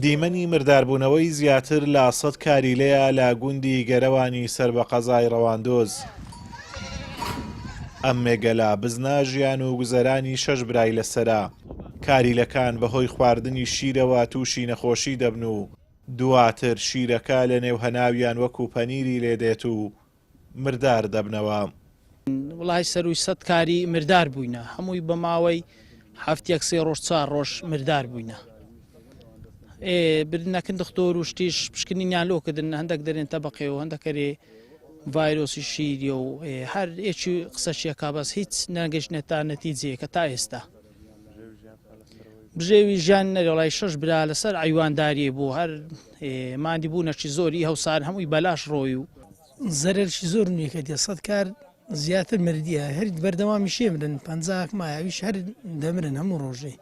دیمەنی مرداربوونەوەی زیاتر لە 100 کاریلەیە لە گوندی گەرەوانی سەر بە قەزای ڕەواندۆز. ئەم مێگەلا بزنا ژیان و گوزەرانی 6 برای لەسەرا. کاریلەکان بەهۆی خواردنی شیرەوە تووشی نەخۆشی دەبن و دواتر شیرەکە لە نێو هەناویان وەکو پەنیری لێدێت و مردار دەبنەوە. وڵای سەروی 100 کاری مردار بووینە، هەمووی بە ماوەی هەفتێک 3 ڕۆژ 4 ڕۆژ مردار بووینە. برنەکن دکتۆر و شتیش پشکنینیان لۆکردن، هەندێک دەرێن تەبەقێ و هەندێکەرێ ڤایرۆسی شیریە و هەر ئێکی قسەشیەکە بەس هیچ نەگەشتێتە نەتیجەیەکە تا ئێستا. بژێوی ژیان نەرێڵای 6 برا لەسەر عیوانداریە بوو، هەر مادی بوونەکی زۆری هەوسان هەمووی بەلاش ڕۆی و زەرەرشی زۆر نییە کە 100 کار زیاتر مردیە، هەر بەردەوامی شێمرن 50 مایویش هەر دەمرن هەموو ڕۆژێ.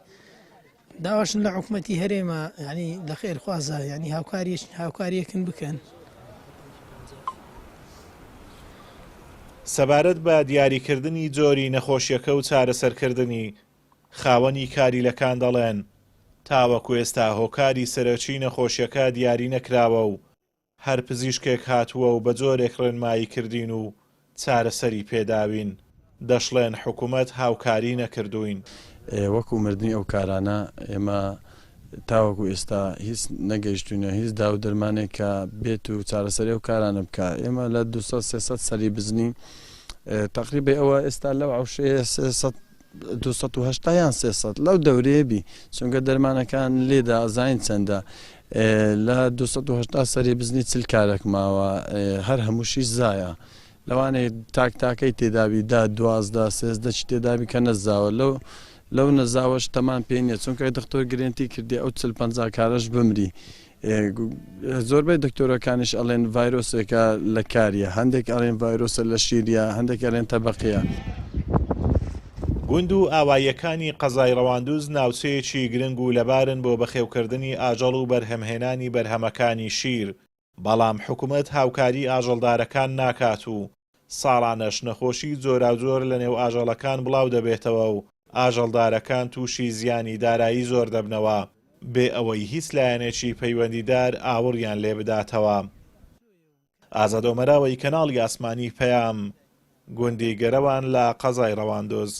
داواشن لە حکوومەتی هەرێمە ینی لە خێرخوازە ینی هاوکاریەکن بکەن. سەبارەت بە دیاریکردنی جۆری نەخۆشیەکە و چارەسەرکردنی خاوەنی کاریلەکان دەڵێن تاوەکو ئێستا هۆکاری سەرەکی نەخۆشیەکە دیاری نەکراوە و هەر پزیشکێک هاتووە و بە جۆرێک ڕێنمایی کردین و چارەسەری پێداوین. دەشڵێن حکوومەت هاوکاری نەکردوین. وەکو مردنی ئەو کارانە ئێمە تاوەکو ئێستا هیچ نەگەیشتوینە، هیچ داو دەرمانێک کە بێت و چارەسەری ئەو کارانە بکە. ئێمە لە 200-300 سەری بزنی تقریبا ئەوە ئێستا لەو عوشەیە 280 یان 300 لەو دەورەیەبی چونکە دەرمانەکان لێدا ئازاین چەندە. لە 280 سەری بزنی 40 کارێک ماوە، هەر هەمووشی زایە. لەوانەیە تاکتاکەی تێدابی دا 12-13 چ تێدابی کە نەزاوە، لەو نەزاوەش تەمان پێ نییە چونکە دکتۆر گرنتی کردی ئەو 40-50 کارەش بمری. زۆربەی دکتۆرەکانیش ئەڵێن ڤایرۆسێکە لە کاریە، هەندێک ئەڵێن ڤایرۆسە لە شیریە، هەندێک ئەڵێن تەبەقیە. گوند و ئاواییەکانی قەزای ڕەواندوز ناوچەیەکی گرنگ و لەبارن بۆ بەخێوکردنی ئاژەڵ و بەرهەمهێنانی بەرهەمەکانی شیر، بەڵام حکوومەت هاوکاری ئاژەڵدارەکان ناکات و ساڵانەش نەخۆشی جۆراوجۆر لە نێو ئاژەڵەکان بڵاو دەبێتەوە و ئاژەڵدارەکان تووشی زیانی دارایی زۆر دەبنەوە بێ ئەوەی هیچ لایەنێکی پەیوەندیدار ئاوڕیان لێ بداتەوە. ئازادۆمەراوەی کەناڵی ئاسمانی پەیام، گوندی گەرەوان لە قەزای ڕەواندۆز.